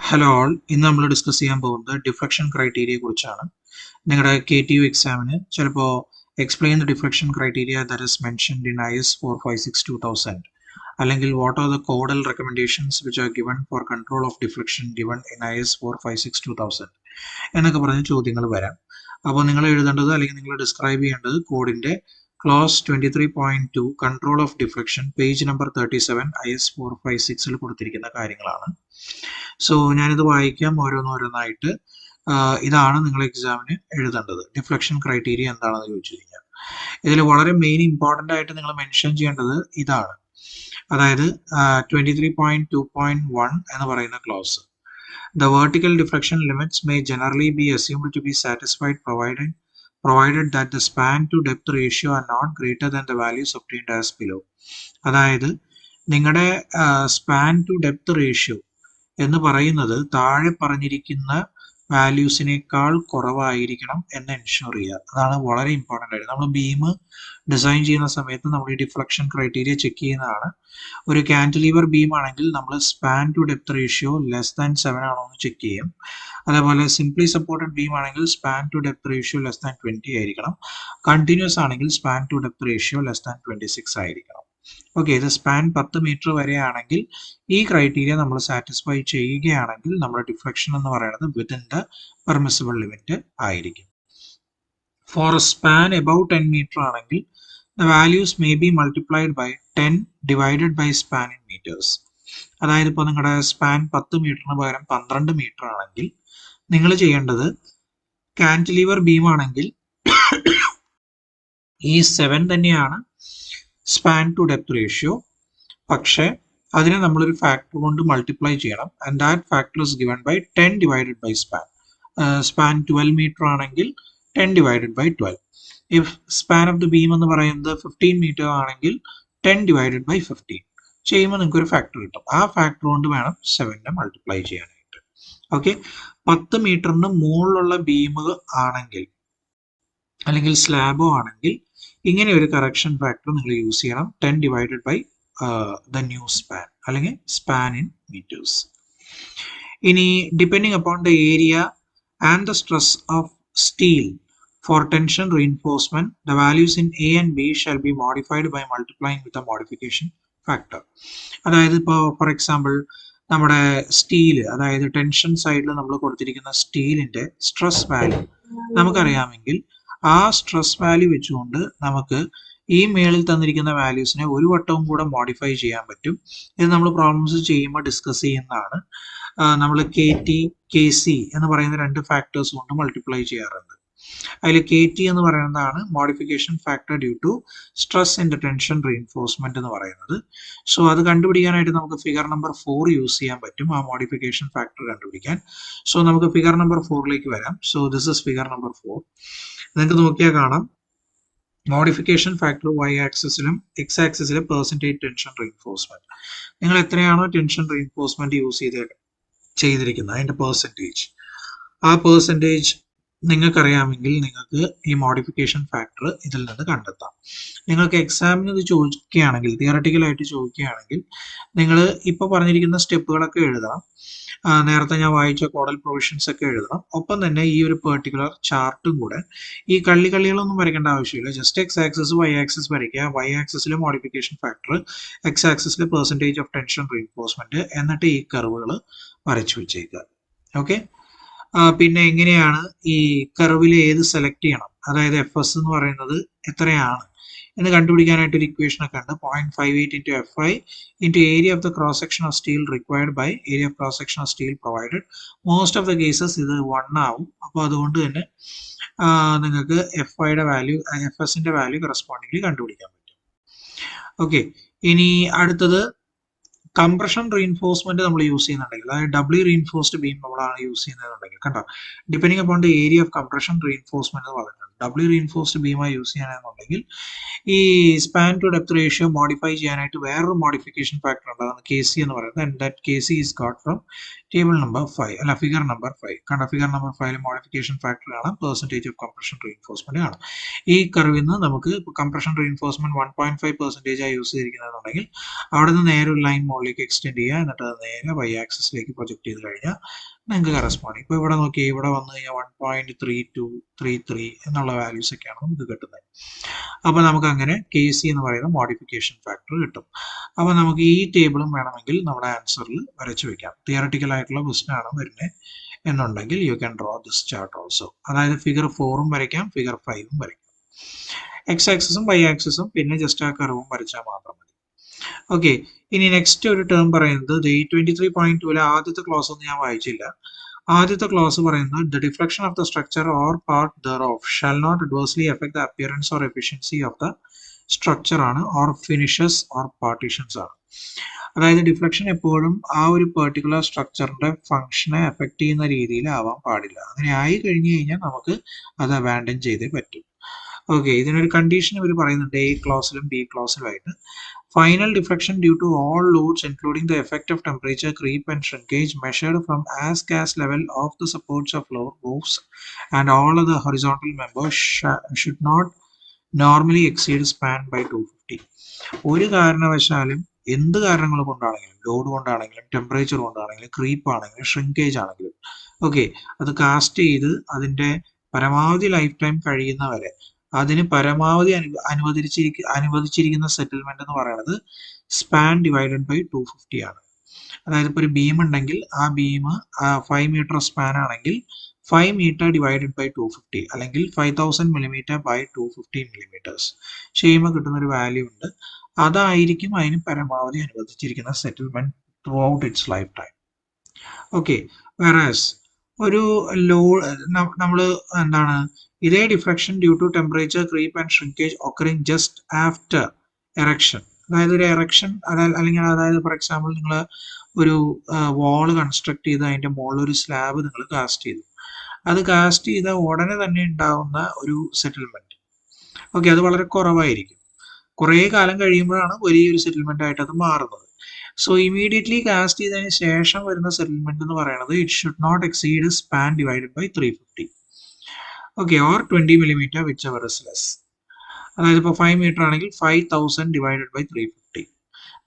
Hello all, ഇന്ന് നമ്മൾ discuss ചെയ്യാൻ പോകുന്നത് ഡിഫ്ലക്ഷൻ ക്രൈറ്റീരിയയെ കുറിച്ചാണ്. നിങ്ങളുടെ KTU എക്സാമിന് ചിലപ്പോൾ explain the deflection criteria that is mentioned in IS 456/2000 അല്ലെങ്കിൽ what are the codal recommendations which are given for control of deflection given in IS 456/2000 എന്നൊക്കെ പറഞ്ഞ ചോദ്യങ്ങൾ വരാം. അപ്പോൾ നിങ്ങൾ എഴുതേണ്ടത് അല്ലെങ്കിൽ നിങ്ങൾ ഡിസ്ക്രൈബ് ചെയ്യേണ്ടത് കോഡിന്റെ close 23.2 control of deflection page number 37 IS 456 കൊടുത്തിരിക്കുന്ന കാര്യങ്ങളാണ്. സോ ഞാനിത് വായിക്കാം ഓരോന്നോരോന്നായിട്ട്. ഇതാണ് നിങ്ങൾ എക്സാമിന് എഴുതേണ്ടത്. ഡിഫ്ലക്ഷൻ ക്രൈറ്റീരിയ എന്താണെന്ന് ചോദിച്ചു കഴിഞ്ഞാൽ ഇതിൽ വളരെ മെയിൻ ഇമ്പോർട്ടൻ്റ് ആയിട്ട് നിങ്ങൾ മെൻഷൻ ചെയ്യേണ്ടത് ഇതാണ്. അതായത് 23.2.1 എന്ന് പറയുന്ന close. The vertical deflection limits may generally be assumed to be satisfied provided that the span to depth ratio are not greater than the values obtained as below. അതായത് നിങ്ങളുടെ span to depth ratio എന്ന് പറയുന്നത് താഴെ പറഞ്ഞിരിക്കുന്ന വാല്യൂസിനേക്കാൾ കുറവായിരിക്കണം എന്ന് ensure ചെയ്യുക. അതാണ് വളരെ ഇമ്പോർട്ടൻ്റ് ആയിട്ട്. നമ്മൾ ബീം ഡിസൈൻ ചെയ്യുന്ന സമയത്ത് നമ്മൾ ഈ ഡിഫ്ലക്ഷൻ ക്രൈറ്റീരിയ ചെക്ക് ചെയ്യുന്നതാണ്. ഒരു കാന്റിലീവർ ബീം ആണെങ്കിൽ നമ്മൾ സ്പാൻ ടു ഡെപ്ത് റേഷ്യോ <7 ആണോ എന്ന് ചെക്ക് ചെയ്യും. അതേപോലെ സിംപ്ലി സപ്പോർട്ടഡ് ബീം ആണെങ്കിൽ സ്പാൻ ടു ഡെപ്ത് റേഷ്യോ <20 ആയിരിക്കണം. കണ്ടിന്യൂസ് ആണെങ്കിൽ സ്പാൻ ടു ഡെപ്ത് റേഷ്യോ <26 ആയിരിക്കണം. ഓക്കെ, ഇത് സ്പാൻ 10 മീറ്റർ വരെയാണെങ്കിൽ ഈ ക്രൈറ്റീരിയ നമ്മൾ സാറ്റിസ്ഫൈ ചെയ്യുകയാണെങ്കിൽ നമ്മുടെ ഡിഫ്ലക്ഷൻ എന്ന് പറയുന്നത് വിത്തിൻ ദ പെർമിസിബിൾ ലിമിറ്റ് ആയിരിക്കും. ഫോർ സ്പാൻ എബവ് 10 മീറ്റർ ആണെങ്കിൽ the values may be multiplied by 10 divided by span in meters. അതായത് ഇപ്പോൾ നിങ്ങളുടെ സ്പാൻ 10 മീറ്ററിന് പകരം 12 മീറ്റർ ആണെങ്കിൽ നിങ്ങൾ ചെയ്യേണ്ടത് കാന്റിലീവർ ബീം ആണെങ്കിൽ ഈ 7 തന്നെയാണ് സ്പാൻ ടു ഡെപ്ത് റേഷ്യോ. പക്ഷേ അതിനെ നമ്മളൊരു ഫാക്ടർ കൊണ്ട് മൾട്ടിപ്ലൈ ചെയ്യണം. And that factor is given by 10 divided by span. Span 12 meter ആണെങ്കിൽ 10 divided by 12. If span of the beam എന്ന് പറയുന്നത് 15 മീറ്റർ ആണെങ്കിൽ 10 ഡിവൈഡഡ് ബൈ 15 ചെയ്യുമ്പോൾ നിങ്ങൾക്ക് ഒരു ഫാക്ടർ കിട്ടും. ആ ഫാക്ടർ കൊണ്ട് വേണം 7നെ മൾട്ടിപ്ലൈ ചെയ്യാനായിട്ട്. ഓക്കെ, 10 മീറ്ററിന് മുകളിലുള്ള ബീം ആണെങ്കിൽ അല്ലെങ്കിൽ സ്ലാബോ ആണെങ്കിൽ ഇങ്ങനെ ഒരു കറക്ഷൻ ഫാക്ടർ നിങ്ങൾ യൂസ് ചെയ്യണം. 10 divided by the new span അല്ലെങ്കിൽ സ്പാൻ ഇൻ മീറ്റേഴ്സ്. ഇനി depending upon the area and the stress of steel for tension reinforcement the values in A and B shall be modified by multiplying with a modification factor. അതായത് ഇപ്പോൾ for example നമ്മുടെ steel, അതായത് tension സൈഡിൽ നമ്മൾ കൊടുത്തിരിക്കുന്ന സ്റ്റീലിന്റെ stress value നമുക്കറിയാമെങ്കിൽ ആ stress value വെച്ചുകൊണ്ട് നമുക്ക് ഈ മേളിൽ തന്നിരിക്കുന്ന വാല്യൂസിനെ ഒരു വട്ടവും കൂടെ മോഡിഫൈ ചെയ്യാൻ പറ്റും. ഇത് നമ്മൾ പ്രോബ്ലംസ് ചെയ്യുമ്പോൾ ഡിസ്കസ് ചെയ്യുന്നതാണ്. നമ്മൾ KT KC എന്ന് പറയുന്ന രണ്ട് ഫാക്ടേഴ്സ് കൊണ്ട് മൾട്ടിപ്ലൈ ചെയ്യാറുണ്ട്. അതിൽ KT എന്ന് പറയുന്നതാണ് modification factor due to stress in the tension reinforcement എന്ന് പറയുന്നത്. സോ അത് കണ്ടുപിടിക്കാനായിട്ട് നമുക്ക് ഫിഗർ നമ്പർ 4 യൂസ് ചെയ്യാൻ പറ്റും ആ മോഡിഫിക്കേഷൻ ഫാക്ടർ കണ്ടുപിടിക്കാൻ. സോ നമുക്ക് ഫിഗർ നമ്പർ 4ലേക്ക് വരാം. So this is figure number 4. നിങ്ങൾക്ക് നോക്കിയാൽ കാണാം മോഡിഫിക്കേഷൻ ഫാക്ടർ Y ആക്സിസിലും X ആക്സിസിലും പെർസെൻറ്റേജ് ടെൻഷൻ റീഇൻഫോഴ്സ്മെന്റ്. നിങ്ങൾ എത്രയാണോ ടെൻഷൻ റീഇൻഫോഴ്സ്മെന്റ് യൂസ് ചെയ്തിരിക്കുന്നത് അതിന്റെ പെർസെൻറ്റേജ്, ആ പെർസെൻറ്റേജ് നിങ്ങൾക്കറിയാമെങ്കിൽ നിങ്ങൾക്ക് ഈ മോഡിഫിക്കേഷൻ ഫാക്ടർ ഇതിൽ നിന്ന് കണ്ടെത്താം. നിങ്ങൾക്ക് എക്സാമിന് ഇത് ചോദിക്കുകയാണെങ്കിൽ, തിയറട്ടിക്കലായിട്ട് ചോദിക്കുകയാണെങ്കിൽ നിങ്ങൾ ഇപ്പോൾ പറഞ്ഞിരിക്കുന്ന സ്റ്റെപ്പുകളൊക്കെ എഴുതണം. നേരത്തെ ഞാൻ വായിച്ച കോഡൽ പ്രൊവിഷൻസ് ഒക്കെ എഴുതണം. ഒപ്പം തന്നെ ഈ ഒരു പെർട്ടിക്കുലർ ചാർട്ടും കൂടെ, ഈ കള്ളികളൊന്നും വരയ്ക്കേണ്ട ആവശ്യമില്ല. Just X axis Y axis വരയ്ക്കുക. Y ആക്സിസിലെ മോഡിഫിക്കേഷൻ ഫാക്ടർ, X ആക്സിസിലെ പെർസെൻറ്റേജ് ഓഫ് ടെൻഷൻ റീഇൻഫോഴ്സ്മെന്റ്, എന്നിട്ട് ഈ കർവുകൾ വരച്ചു വെച്ചേക്കുക. ഓക്കെ, പിന്നെ എങ്ങനെയാണ് ഈ കർവിൽ ഏത് സെലക്ട് ചെയ്യണം, അതായത് FS എന്ന് പറയുന്നത് എത്രയാണ് എന്ന് കണ്ടുപിടിക്കാനായിട്ട് ഒരു ഇക്വേഷൻ ഒക്കെ ഉണ്ട്. 0.58 into Fi into area of the cross section of steel required by area of cross section of steel provided. Most of the cases ഇത് 1 ആവും. അപ്പോൾ അതുകൊണ്ട് തന്നെ നിങ്ങൾക്ക് FIയുടെ വാല്യൂ, FSന്റെ വാല്യൂ കറസ്പോണ്ടിംഗ്ലി കണ്ടുപിടിക്കാൻ പറ്റും. ഓക്കെ, ഇനി അടുത്തത് കംപ്രഷൻ റീഇൻഫോഴ്സ്മെന്റ് നമ്മൾ യൂസ് ചെയ്യുന്നുണ്ടെങ്കിൽ, അതായത് ഡബ്ലി റീഇൻഫോഴ്സ്ഡ് ബീം നമ്മളാണ് യൂസ് ചെയ്യുന്നതെന്നുണ്ടെങ്കിൽ, കണ്ടോ, depending upon the area of compression reinforcement എന്ന് പറയുന്നത് ഡബ്ല്യു റീഇൻഫോഴ്സ്ഡ് ബീമായി യൂസ് ചെയ്യാനാണെന്നുണ്ടെങ്കിൽ ഈ span to depth ratio modify ചെയ്യാനായിട്ട് വേറൊരു മോഡിഫിക്കേഷൻ ഫാക്ടർ ഉണ്ട്, അതാണ് കെ സി എന്ന് പറയുന്നത്. And that K C is got from table number 5 അല്ല ഫിഗർ നമ്പർ 5. കണ്ട ഫിഗർ നമ്പർ 5 മോഡിഫിക്കേഷൻ ഫാക്ടർ ആണ് പെർസെൻറ്റേജ് ഓഫ് കംപ്രഷൻ റീഇൻഫോഴ്സ്മെന്റ് ആണ്. ഈ കർവിൽ നിന്ന് നമുക്ക് കംപ്രഷൻ റീഇൻഫോഴ്സ്മെന്റ് 1.5% ആയി യൂസ് ചെയ്തിരിക്കുന്നതെന്നുണ്ടെങ്കിൽ അവിടെ നിന്ന് നേരെ ഒരു ലൈൻ മുകളിലേക്ക് എക്സ്റ്റെൻഡ് ചെയ്യുക, എന്നിട്ട് അത് നേരെ വൈ ആക്സിസിലേക്ക് പ്രൊജക്ട് ചെയ്ത് കഴിഞ്ഞാൽ നിങ്ങൾക്ക് കറസ്പോണ്ടിങ് ഇപ്പോൾ ഇവിടെ നോക്കി ഇവിടെ വന്നു കഴിഞ്ഞാൽ 1.3233 എന്നുള്ള വാല്യൂസ് ഒക്കെയാണ് നമുക്ക് കിട്ടുന്നത്. അപ്പോൾ നമുക്ക് അങ്ങനെ കെ സി എന്ന് പറയുന്ന മോഡിഫിക്കേഷൻ ഫാക്ടർ കിട്ടും. അപ്പോൾ നമുക്ക് ഈ ടേബിളും വേണമെങ്കിൽ നമ്മുടെ ആൻസറിൽ വരച്ചു വെക്കാം. തിയറട്ടിക്കൽ ആയിട്ടുള്ള ക്വസ്റ്റൻ ആണ് വരുന്നത് എന്നുണ്ടെങ്കിൽ you can draw this chart also. അതായത് ഫിഗർ 4ഉം വരയ്ക്കാം, ഫിഗർ 5ഉം വരയ്ക്കാം. എക്സ് ആക്സിസും വൈ ആക്സിസും പിന്നെ ജസ്റ്റ് ആ കർവും വരച്ചാൽ മാത്രം മതി. ഓക്കെ, ഇനി നെക്സ്റ്റ് ഒരു ടേം പറയുന്നത് ഈ 23.2 ആദ്യത്തെ ക്ലോസ് ഒന്നും ഞാൻ വായിച്ചില്ല. ആദ്യത്തെ ക്ലോസ് പറയുന്നത് the deflection of the structure or part thereof shall not adversely affect the appearance or efficiency of the structure ആണ്, ഓർ ഫിനിഷസ് ഓർ പാർട്ടീഷൻസ് ആണ്. അതായത് ഡിഫ്ലക്ഷൻ എപ്പോഴും ആ ഒരു പെർട്ടിക്കുലർ സ്ട്രക്ചറിന്റെ ഫംഗ്ഷനെ എഫക്ട് ചെയ്യുന്ന രീതിയിൽ ആവാൻ പാടില്ല. അങ്ങനെ ആയി കഴിഞ്ഞു കഴിഞ്ഞാൽ നമുക്ക് അത് അബാൻഡൻ ചെയ്തേ പറ്റും. ഓക്കെ, ഇതിനൊരു കണ്ടീഷൻ ഇവർ പറയുന്നുണ്ട് എ ക്ലോസിലും ബി ക്ലോസിലുമായിട്ട്. Final deflection due to all loads including the effect of temperature creep and shrinkage measured from as gas level of the supports of lower roofs and all other horizontal members should not normally exceed span by 250. ഒരു കാരണവശാലും എന്ത് കാരണങ്ങൾ കൊണ്ടാണെങ്കിലും, load കൊണ്ടാണെങ്കിലും temperature കൊണ്ടാണെങ്കിലും creep ആണെങ്കിലും shrinkage ആണെങ്കിലും okay, അത് cast ചെയ്ത് അതിൻ്റെ പരമാവധി ലൈഫ് ടൈം കഴിയുന്നവരെ അതിന് പരമാവധി അനുവദിച്ചിരിക്കുന്ന സെറ്റിൽമെന്റ് എന്ന് പറയുന്നത് സ്പാൻ ഡിവൈഡഡ് ബൈ 250 ആണ്. അതായത് ഇപ്പോൾ ഒരു ബീം ഉണ്ടെങ്കിൽ ആ ബീം 5 മീറ്റർ സ്പാൻ ആണെങ്കിൽ 5 മീറ്റർ ഡിവൈഡഡ് ബൈ 250 അല്ലെങ്കിൽ 5000 മില്ലിമീറ്റർ ബൈ 250 മില്ലിമീറ്റേഴ്സ് ചെയ്യുമ്പോൾ കിട്ടുന്ന ഒരു വാല്യൂ ഉണ്ട്. അതായിരിക്കും അതിന് പരമാവധി അനുവദിച്ചിരിക്കുന്ന settlement throughout its lifetime. Okay, whereas ഒരു ലോഡ് നമ്മൾ എന്താണ് ഇതേ deflection due to temperature creep and shrinkage occurring just after erection, അതായത് ഒരു എറക്ഷൻ അല്ലെങ്കിൽ അതായത് ഫോർ എക്സാമ്പിൾ നിങ്ങൾ ഒരു വാള് കൺസ്ട്രക്ട് ചെയ്ത് അതിൻ്റെ മുകളിൽ ഒരു സ്ലാബ് നിങ്ങൾ കാസ്റ്റ് ചെയ്തു, അത് കാസ്റ്റ് ചെയ്ത ഉടനെ തന്നെ ഉണ്ടാവുന്ന ഒരു സെറ്റിൽമെന്റ് ഓക്കെ, അത് വളരെ കുറവായിരിക്കും. കുറേ കാലം കഴിയുമ്പോഴാണ് വലിയൊരു സെറ്റിൽമെന്റ് ആയിട്ട് അത് മാറുന്നത്. സോ ഇമീഡിയറ്റ്ലി കാസ്റ്റ് ചെയ്തതിന് ശേഷം വരുന്ന സെറ്റിൽമെന്റ് എന്ന് പറയുന്നത് it should not exceed span divided by 350 okay, or 20 millimeter whichever is less. അതായത് ഇപ്പോൾ 5 മീറ്റർ ആണെങ്കിൽ 5000 ഡിവൈഡഡ് ബൈ 350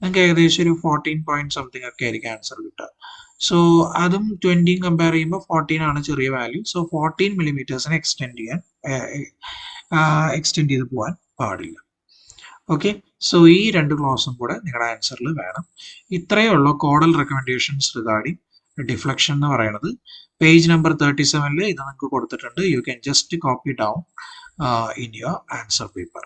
നിങ്ങൾക്ക് ഏകദേശം ഒരു 14 പോയിന്റ് സംതിങ് ഒക്കെ ആയിരിക്കും ആൻസർ കിട്ടുക. സോ അതും 20 കമ്പയർ ചെയ്യുമ്പോൾ 14 ആണ് ചെറിയ വാല്യൂ. സോ 14 മില്ലിമീറ്റേഴ്സിനെ എക്സ്റ്റെൻഡ് ചെയ്ത് പോകാൻ പാടില്ല. ഓക്കെ, സോ ഈ രണ്ട് ക്ലോസും കൂടെ നിങ്ങളുടെ ആൻസറിൽ വേണം. ഇത്രയേ ഉള്ളൂ കോഡൽ റെക്കമെൻഡേഷൻസ് റിഗാർഡിംഗ് ഡിഫ്ലക്ഷൻ എന്ന് പറയുന്നത്. പേജ് നമ്പർ 37 ഇത് നിങ്ങൾക്ക് കൊടുത്തിട്ടുണ്ട്. You can just copy down in your answer paper.